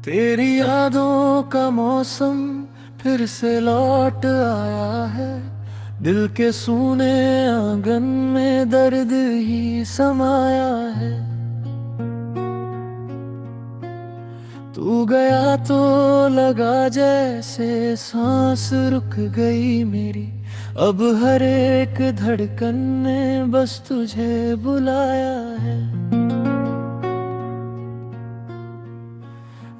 तेरी यादों का मौसम फिर से लौट आया है। दिल के सूने आंगन में दर्द ही समाया है। तू गया तो लगा जैसे सांस रुक गई मेरी। अब हर एक धड़कन ने बस तुझे बुलाया है।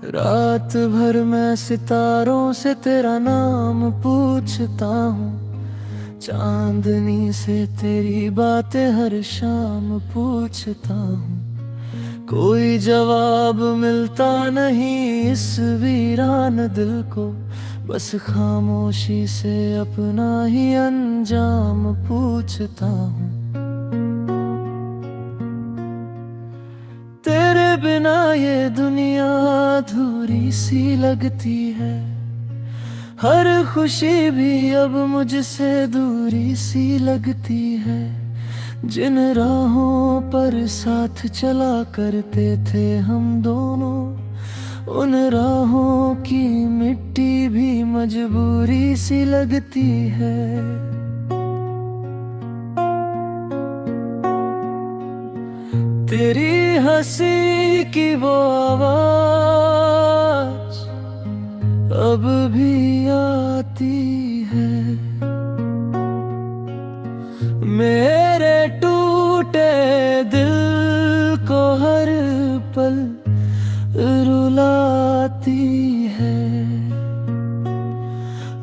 रात भर मैं सितारों से तेरा नाम पूछता हूँ। चांदनी से तेरी बातें हर शाम पूछता हूँ। कोई जवाब मिलता नहीं इस वीरान दिल को। बस खामोशी से अपना ही अंजाम पूछता हूँ। तेरे बिना ये दुनिया अधूरी सी लगती है। हर खुशी भी अब मुझसे दूरी सी लगती है। जिन राहों पर साथ चला करते थे हम दोनों, उन राहों की मिट्टी भी मजबूरी सी लगती है। तेरी हंसी की वो आवाज अब भी आती है। मेरे टूटे दिल को हर पल रुलाती है।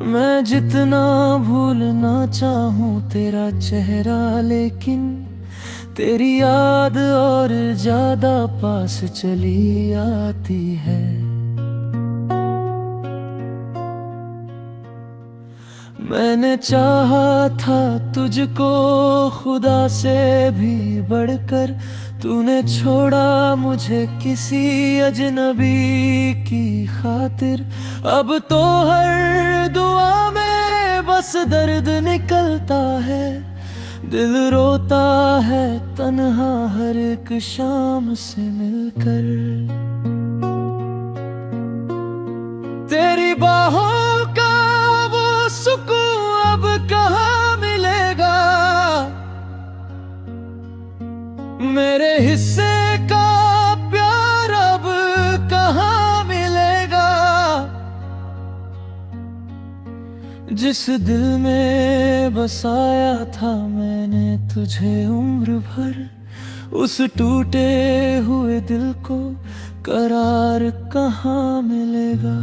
मैं जितना भूलना चाहूँ तेरा चेहरा, लेकिन तेरी याद और ज्यादा पास चली आती है। मैंने चाहा था तुझको खुदा से भी बढ़कर। तूने छोड़ा मुझे किसी अजनबी की खातिर। अब तो हर दुआ में बस दर्द निकलता है। दिल रोता है तन्हा हर एक शाम से मिलकर। तेरी बाहों का वो सुकून अब कहाँ मिलेगा। मेरे हिस्से का प्यार अब कहाँ मिलेगा। जिस दिल में बसाया था मैंने तुझे उम्र भर, उस टूटे हुए दिल को करार कहाँ मिलेगा।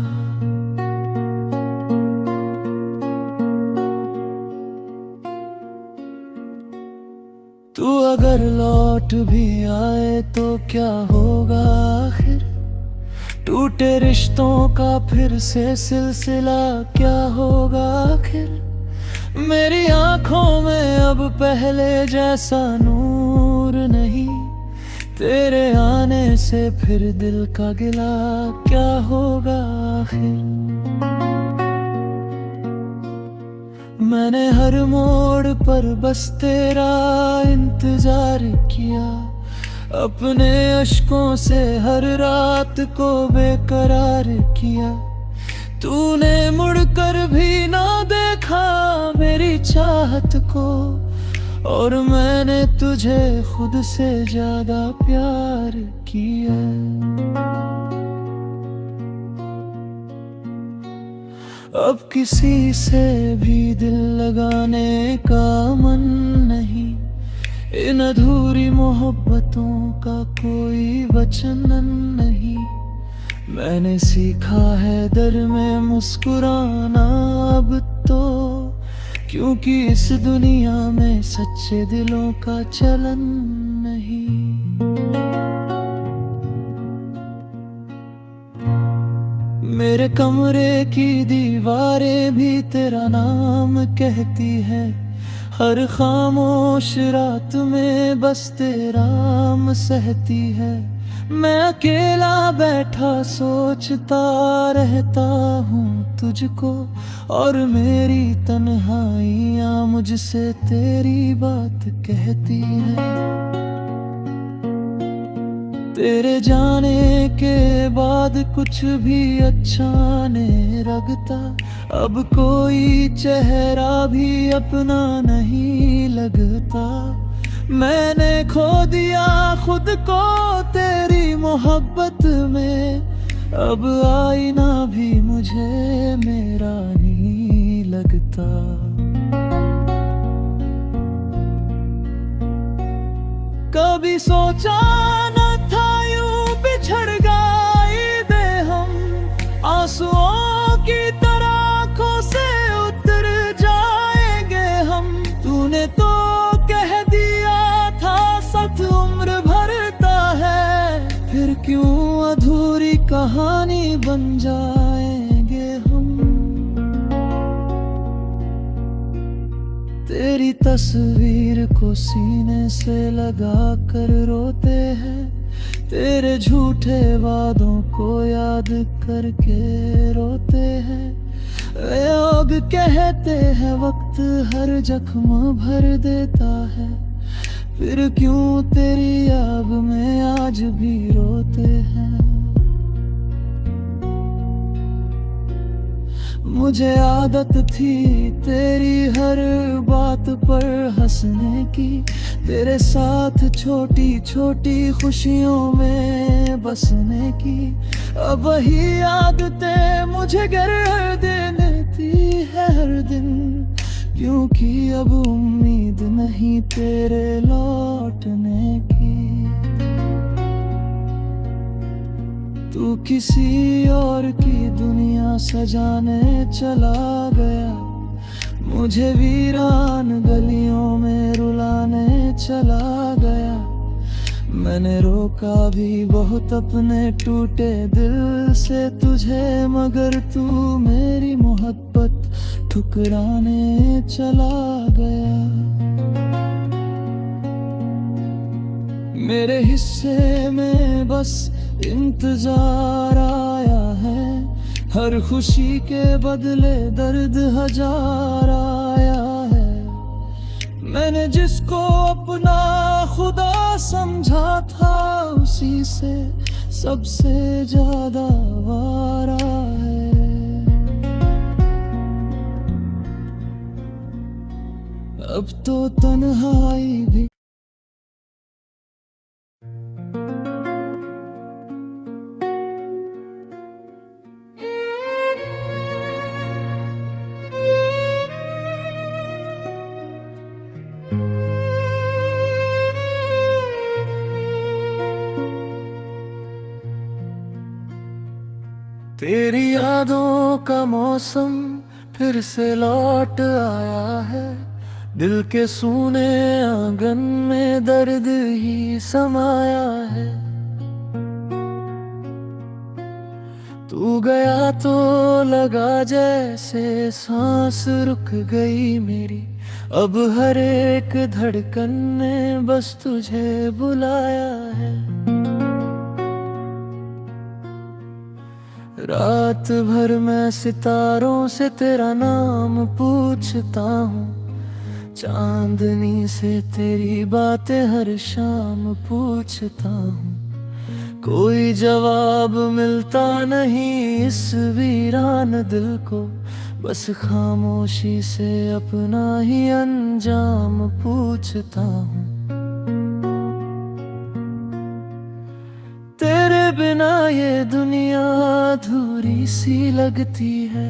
तू अगर लौट भी आए तो क्या होगा आखिर। टूटे रिश्तों का फिर से सिलसिला क्या होगा आखिर। मेरी आंखों में अब पहले जैसा नूर नहीं। तेरे आने से फिर दिल का गिला क्या होगा आखिर। मैंने हर मोड़ पर बस तेरा इंतजार किया। अपने अश्कों से हर रात को बेकरार किया। तूने मुड़कर भी ना देखा मेरी चाहत को। और मैंने तुझे खुद से ज्यादा प्यार किया। अब किसी से भी दिल लगाने का मन नहीं। इन अधूरी मोहब्बतों का कोई वचन नहीं। मैंने सीखा है दर में मुस्कुराना अब तो, क्योंकि इस दुनिया में सच्चे दिलों का चलन नहीं। मेरे कमरे की दीवारें भी तेरा नाम कहती है। हर खामोश रात में बस तेरा नाम सहती है। मैं अकेला बैठा सोचता रहता हूँ तुझको। और मेरी तन्हाइयाँ मुझसे तेरी बात कहती है। तेरे जाने के बाद कुछ भी अच्छा नहीं लगता। अब कोई चेहरा भी अपना नहीं लगता। मैंने खो दिया खुद को तेरी मोहब्बत में। अब आईना भी मुझे मेरा नहीं लगता। कभी सोचा न था यूं बिछड़ गए दे हम। आंसुओं की तरह आंखों से उतर जाएंगे हम। तूने तो कह दिया था साथ उम्र भरता है। फिर क्यों अधूरी कहानी बन जाएंगे हम। तेरी तस्वीर को सीने से लगा कर रोते हैं। तेरे झूठे वादों को याद करके रोते हैं। लोग कहते हैं वक्त हर जख्म भर देता है। फिर क्यों तेरी याद में आज भी रोते हैं। मुझे आदत थी तेरी हर बात पर हंसने की। तेरे साथ छोटी छोटी खुशियों में बसने की। अब वही आदतें मुझे गिरा देती है हर दिन। क्योंकि अब उम्मीद नहीं तेरे लौटने की। तू किसी और की दुनिया सजाने चला गया। मुझे वीरान गलियों में रुलाने चला गया। मैंने रोका भी बहुत अपने टूटे दिल से तुझे। मगर तू मेरी मोहब्बत ठुकराने चला गया। मेरे हिस्से में बस इंतजार आया है। हर खुशी के बदले दर्द हजार आया है। मैंने जिसको अपना खुदा समझा था उसी से सबसे ज्यादा वारा है। अब तो तन्हाई भी तेरी यादों का मौसम फिर से लौट आया है। दिल के सूने आंगन में दर्द ही समाया है। तू गया तो लगा जैसे सांस रुक गई मेरी। अब हर एक धड़कन ने बस तुझे बुलाया है। रात भर मैं सितारों से तेरा नाम पूछता हूँ। चांदनी से तेरी बातें हर शाम पूछता हूँ। कोई जवाब मिलता नहीं इस वीरान दिल को। बस खामोशी से अपना ही अंजाम पूछता हूँ। तेरे बिना ये दुनिया अधूरी सी लगती है।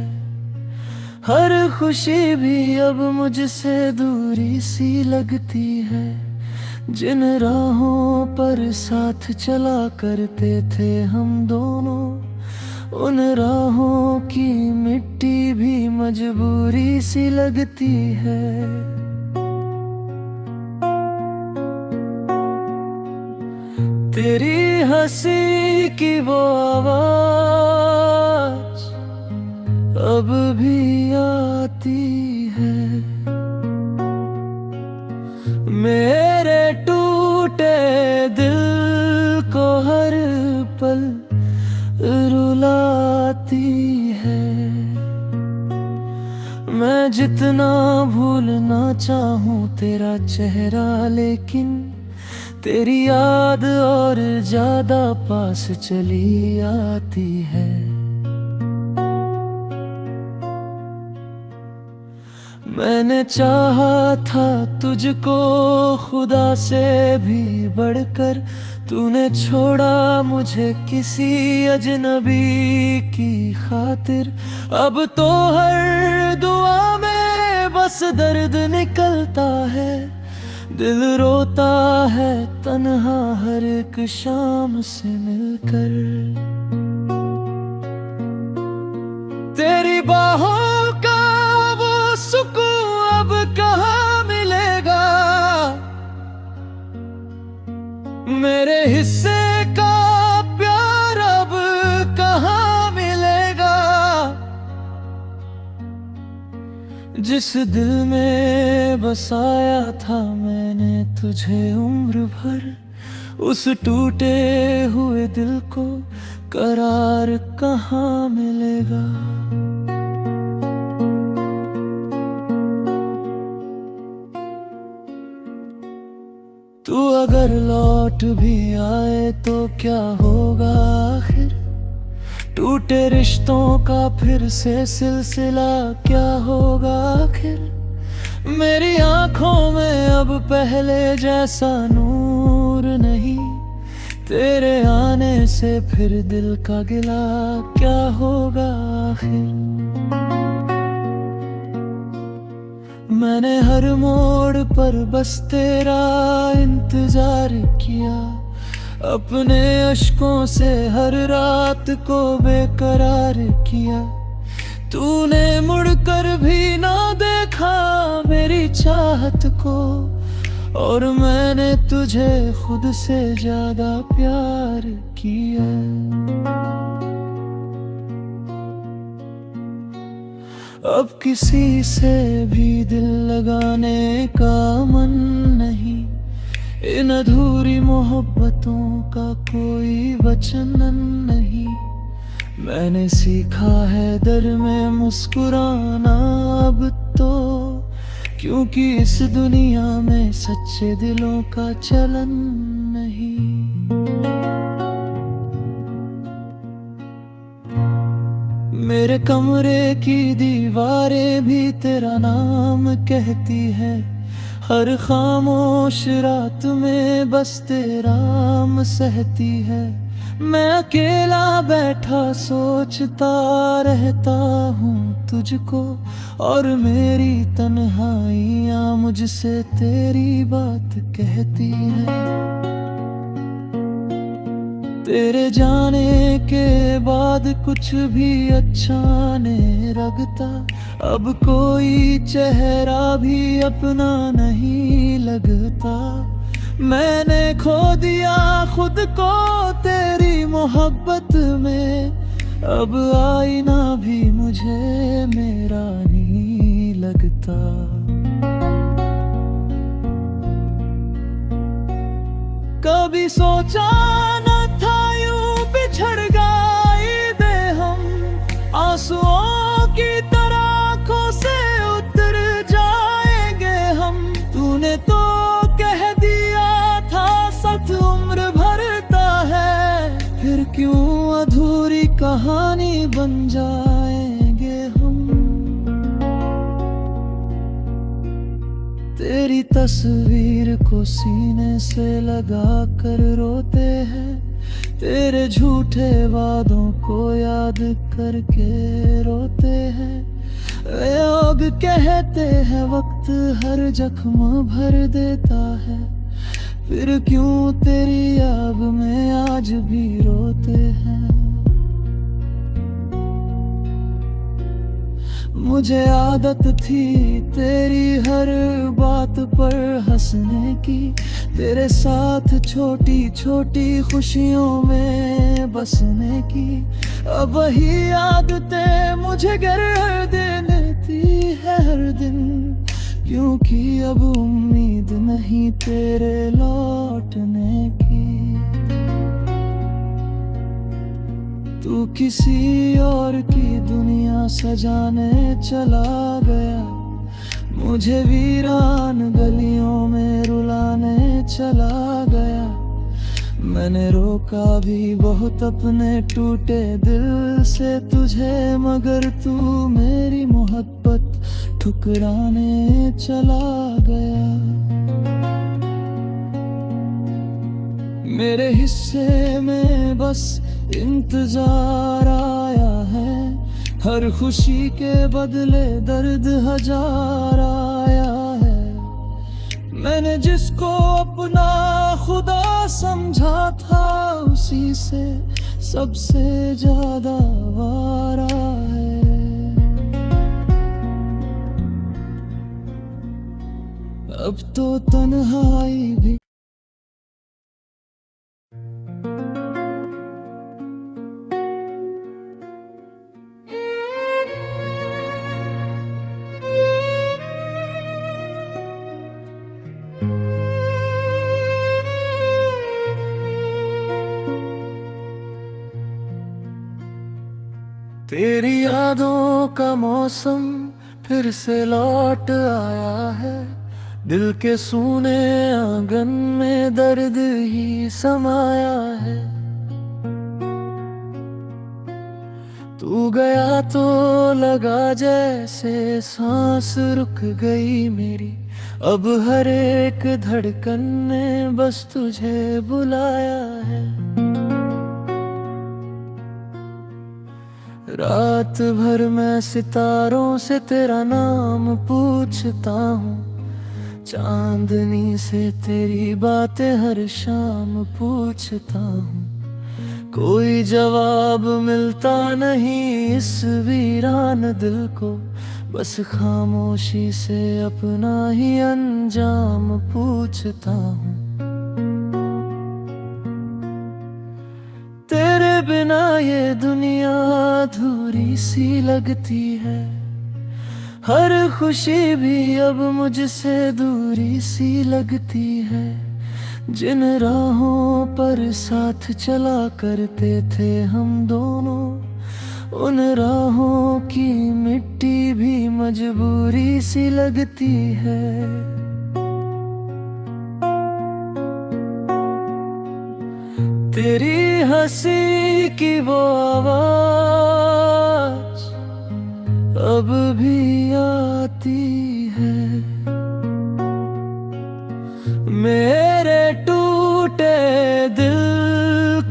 हर खुशी भी अब मुझसे दूरी सी लगती है। जिन राहों पर साथ चला करते थे हम दोनों। उन राहों की मिट्टी भी मजबूरी सी लगती है। तेरी हंसी की वो आवाज अब भी आती है। मेरे टूटे दिल को हर पल रुलाती है। मैं जितना भूलना चाहूँ तेरा चेहरा लेकिन तेरी याद और ज्यादा पास चली आती है। मैंने चाहा था तुझको खुदा से भी बढ़कर, तूने छोड़ा मुझे किसी अजनबी की खातिर। अब तो हर दुआ में बस दर्द निकलता है, दिल रोता है तन्हा हर एक शाम से मिलकर। तेरी बाहों का वो सुकून अब कहाँ मिलेगा, मेरे हिस्से का प्यार अब कहाँ मिलेगा। जिस दिल में बसाया था मैंने तुझे उम्र भर, उस टूटे हुए दिल को करार कहाँ मिलेगा। तू अगर लौट भी आए तो क्या होगा आखिर, टूटे रिश्तों का फिर से सिलसिला क्या होगा आखिर। मेरी आंखों में अब पहले जैसा नूर नहीं, तेरे आने से फिर दिल का गिला क्या होगा आखिर। मैंने हर मोड़ पर बस तेरा इंतजार किया, अपने अश्कों से हर रात को बेकरार किया। तूने मुड़कर भी ना देखा मेरी चाहत को, और मैंने तुझे खुद से ज्यादा प्यार किया। अब किसी से भी दिल लगाने का मन नहीं, इन अधूरी मोहब्बतों का कोई वचन नहीं। मैंने सीखा है दर में मुस्कुराना अब तो, क्योंकि इस दुनिया में सच्चे दिलों का चलन नहीं। मेरे कमरे की दीवारें भी तेरा नाम कहती है, हर खामोश रात में बस तेरा नाम सहती है। मैं अकेला बैठा सोचता रहता हूँ तुझको, और मेरी तन्हाइयाँ मुझसे तेरी बात कहती है। तेरे जाने के बाद कुछ भी अच्छा नहीं लगता, अब कोई चेहरा भी अपना नहीं लगता। मैंने खो दिया खुद को तेरी मोहब्बत में, अब आईना भी मुझे मेरा नहीं लगता। कभी सोचा न था यूं बिछड़ गए दे हम, आंसुओं की तरह आंखों से उतर जाएंगे हम। तूने तो कह दिया था साथ उम्र भरता है, फिर क्यों अधूरी कहानी बन जाएंगे हम। तेरी तस्वीर को सीने से लगा कर रोते हैं, तेरे झूठे वादों को याद करके रोते हैं। वे लोग कहते हैं वक्त हर जख्म भर देता है, फिर क्यों तेरी याद में आज भी रोते हैं। मुझे आदत थी तेरी हर बात पर हंसने की, तेरे साथ छोटी छोटी खुशियों में बसने की। अब वही आदतें मुझे गिर देती है हर दिन, क्योंकि अब उम्मीद नहीं तेरे लौटने की। तू किसी और की दुनिया सजाने चला गया, मुझे वीरान गलियों में रुलाने चला गया। मैंने रोका भी बहुत अपने टूटे दिल से तुझे, मगर तू मेरी मोहब्बत ठुकराने चला गया। मेरे हिस्से में बस इंतजार आया है, हर खुशी के बदले दर्द हजार आया है। मैंने जिसको अपना खुदा समझा था, उसी से सबसे ज्यादा वारा है। अब तो तन्हाई भी तेरी यादों का मौसम फिर से लौट आया है। दिल के सूने आंगन में दर्द ही समाया है। तू गया तो लगा जैसे सांस रुक गई मेरी, अब हर एक धड़कन ने बस तुझे बुलाया है। रात भर मैं सितारों से तेरा नाम पूछता हूँ, चांदनी से तेरी बातें हर शाम पूछता हूँ। कोई जवाब मिलता नहीं इस वीरान दिल को, बस खामोशी से अपना ही अंजाम पूछता हूँ। तेरे बिना ये दुनिया अधूरी सी लगती है, हर खुशी भी अब मुझसे दूरी सी लगती है। जिन राहों पर साथ चला करते थे हम दोनों, उन राहों की मिट्टी भी मजबूरी सी लगती है। तेरी हंसी की वो आवाज अब भी आती है। मेरे टूटे दिल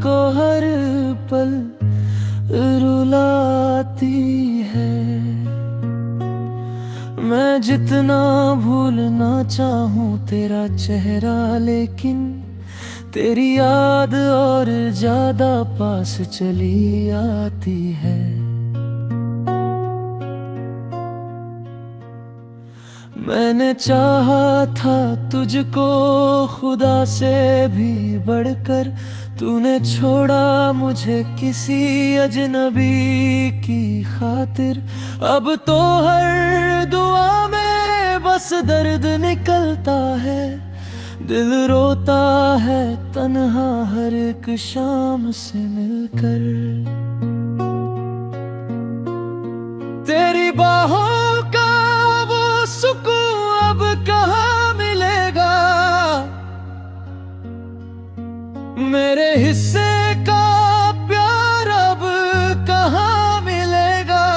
को हर पल रुलाती है। मैं जितना भूलना चाहूँ तेरा चेहरा, लेकिन तेरी याद और ज्यादा पास चली आती है। मैंने चाहा था तुझको खुदा से भी बढ़कर, तूने छोड़ा मुझे किसी अजनबी की खातिर। अब तो हर दुआ में बस दर्द निकलता है, दिल रोता है तन्हा हर एक शाम से मिलकर। तेरी बाहों का वो सुकून अब कहाँ मिलेगा, मेरे हिस्से का प्यार अब कहाँ मिलेगा।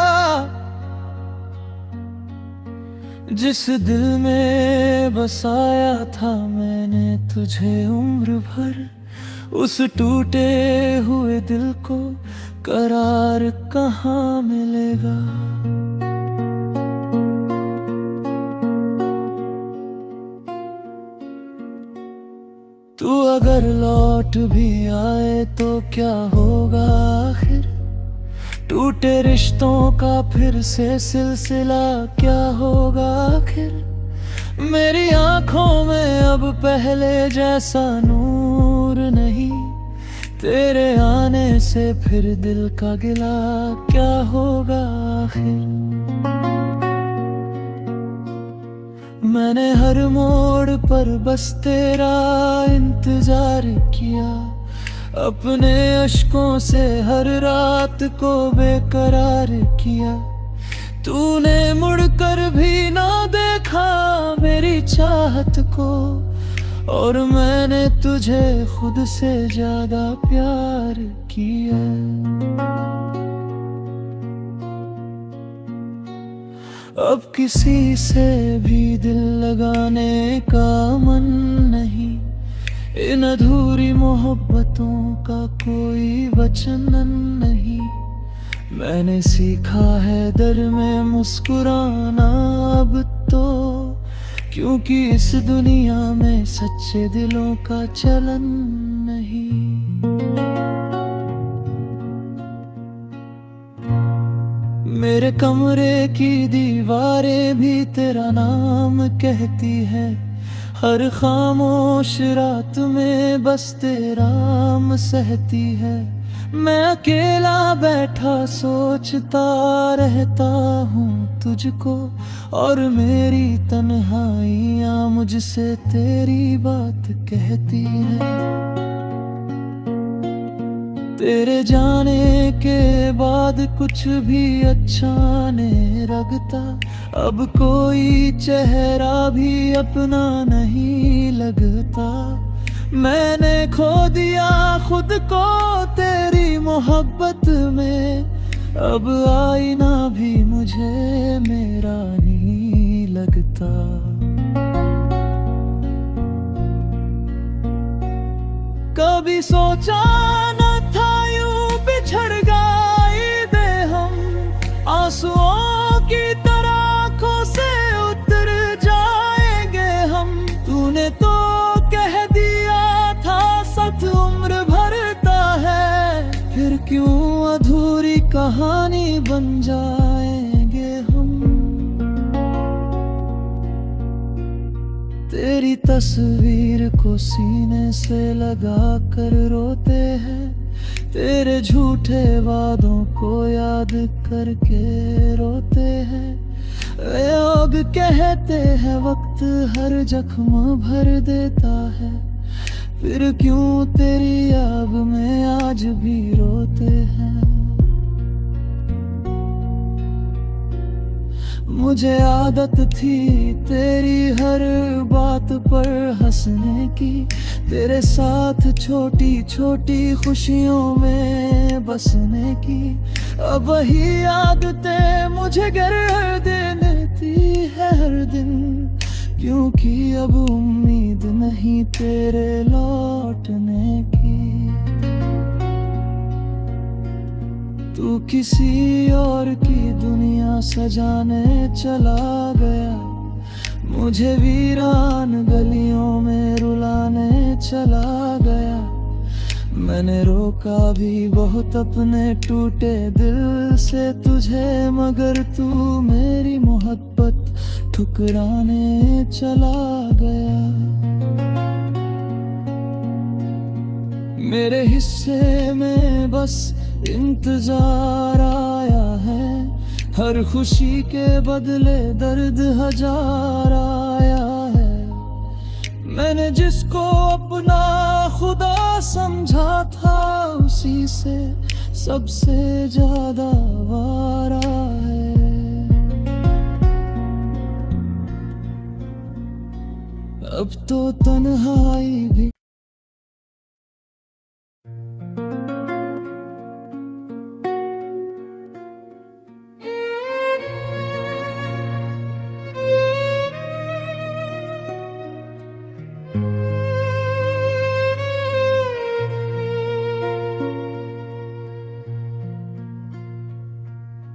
जिस दिल में बसाया था मैंने तुझे उम्र भर, उस टूटे हुए दिल को करार कहाँ मिलेगा। तू अगर लौट भी आए तो क्या होगा आखिर, टूटे रिश्तों का फिर से सिलसिला क्या होगा आखिर। मेरी आंखों में अब पहले जैसा नूर नहीं, तेरे आने से फिर दिल का गिला क्या होगा आखिर। मैंने हर मोड़ पर बस तेरा इंतजार किया, अपने अश्कों से हर रात को बेकरार किया। तूने मुड़कर भी ना देखा मेरी चाहत को, और मैं मैंने तुझे खुद से ज्यादा प्यार किया। अब किसी से भी दिल लगाने का मन नहीं, इन अधूरी मोहब्बतों का कोई वचन नहीं। मैंने सीखा है दर में मुस्कुराना अब तो, क्योंकि इस दुनिया में सच्चे दिलों का चलन नहीं। मेरे कमरे की दीवारें भी तेरा नाम कहती है, हर खामोश रात में बस तेरा नाम सहती है। मैं अकेला बैठा सोचता रहता हूँ तुझको, और मेरी तन्हाइयाँ मुझसे तेरी बात कहती है। तेरे जाने के बाद कुछ भी अच्छा नहीं लगता, अब कोई चेहरा भी अपना नहीं लगता। मैंने खो दिया खुद को तेरी मोहब्बत में, अब आईना भी मुझे मेरा नहीं लगता। कभी सोचा न था यूं बिछड़ गए हम, आंसुओं की तरह आंखों से उतर जाएंगे हम। तूने तो कह दिया था साथ उम्र भरता है, फिर क्यों अधूरी कहानी बन जाएंगे हम। तेरी तस्वीर को सीने से लगा कर रोते हैं, तेरे झूठे वादों को याद करके रोते हैं। वे लोग कहते हैं वक्त हर जख्म भर देता है, फिर क्यों तेरी याद में आज भी रोते हैं। मुझे आदत थी तेरी हर बात पर हंसने की, तेरे साथ छोटी छोटी खुशियों में बसने की। अब वही आदतें मुझे गिर देती है हर दिन, क्योंकि अब उम्मीद नहीं तेरे लौटने की। तू किसी और की दुनिया सजाने चला गया, मुझे वीरान गलियों में रुलाने चला गया। मैंने रोका भी बहुत अपने टूटे दिल से तुझे, मगर तू मेरी मोहब्बत ठुकराने चला गया। मेरे हिस्से में बस इंतजार आया है, हर खुशी के बदले दर्द हजार आया है। मैंने जिसको अपना खुदा समझा था, उसी से सबसे ज्यादा वारा है। अब तो तन्हाई भी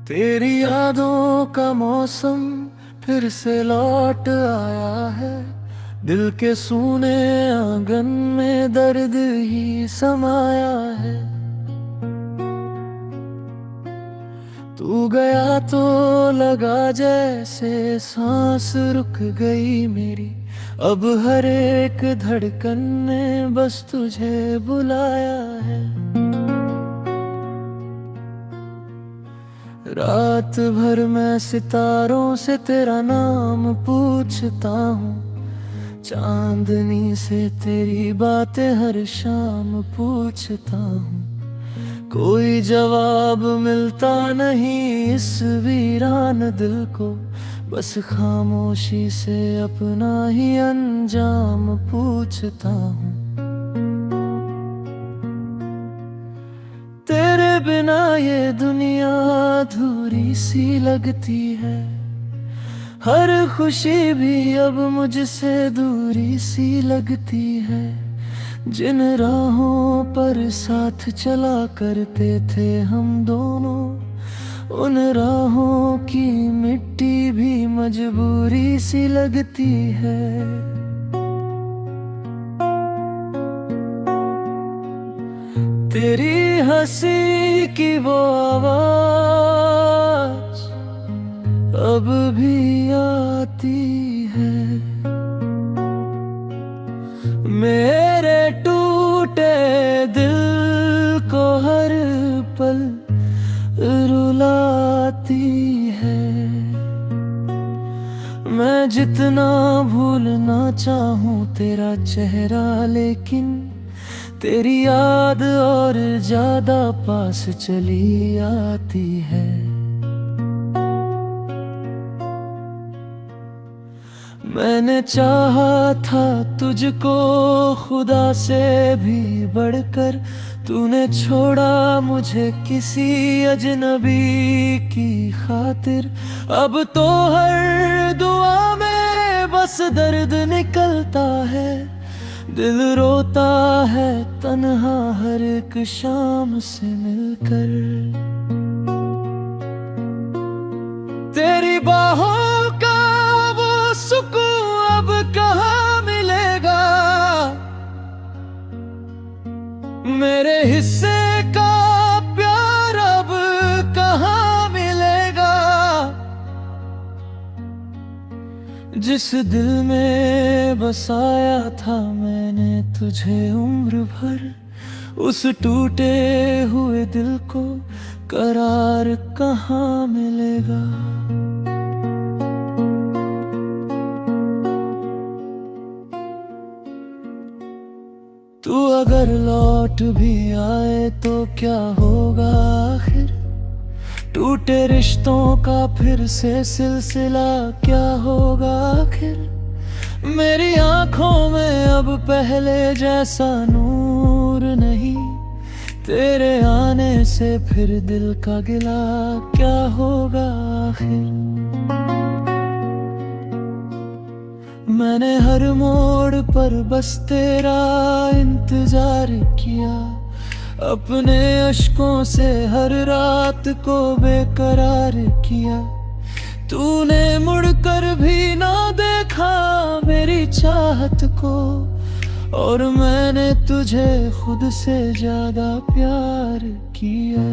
तेरी यादों का मौसम फिर से लौट आया है, दिल के सूने आंगन में दर्द ही समाया है। तू गया तो लगा जैसे सांस रुक गई मेरी, अब हर एक धड़कन ने बस तुझे बुलाया है। रात भर मैं सितारों से तेरा नाम पूछता हूँ, चांदनी से तेरी बातें हर शाम पूछता हूँ। कोई जवाब मिलता नहीं इस वीरान दिल को, बस खामोशी से अपना ही अंजाम पूछता हूँ। तेरे बिना ये दुनिया अधूरी सी लगती है। हर खुशी भी अब मुझसे दूरी सी लगती है। जिन राहों पर साथ चला करते थे हम दोनों, उन राहों की मिट्टी भी मजबूरी सी लगती है। तेरी हंसी की वो आवाज अब भी आती है। मेरे टूटे दिल को हर पल रुलाती है। मैं जितना भूलना चाहूं तेरा चेहरा, लेकिन तेरी याद और ज्यादा पास चली आती है। मैंने चाहा था तुझको खुदा से भी बढ़कर, तूने छोड़ा मुझे किसी अजनबी की खातिर। अब तो हर दुआ में बस दर्द निकलता है। दिल रोता है तन्हा हर एक शाम से मिलकर। तेरी बाहों का वो सुकून अब कहाँ मिलेगा। मेरे हिस्से का प्यार अब कहाँ मिलेगा। जिस दिल में बसाया था मैंने तुझे उम्र भर, उस टूटे हुए दिल को करार कहाँ मिलेगा। तू अगर लौट भी आए तो क्या होगा आखिर। टूटे रिश्तों का फिर से सिलसिला क्या होगा आखिर। मेरी आंखों में अब पहले जैसा नूर नहीं। तेरे आने से फिर दिल का गिला क्या होगा आखिर। मैंने हर मोड़ पर बस तेरा इंतजार किया। अपने अश्कों से हर रात को बेकरार किया। तूने मुड़कर भी ना देखा मेरी चाहत को, और मैंने तुझे खुद से ज्यादा प्यार किया।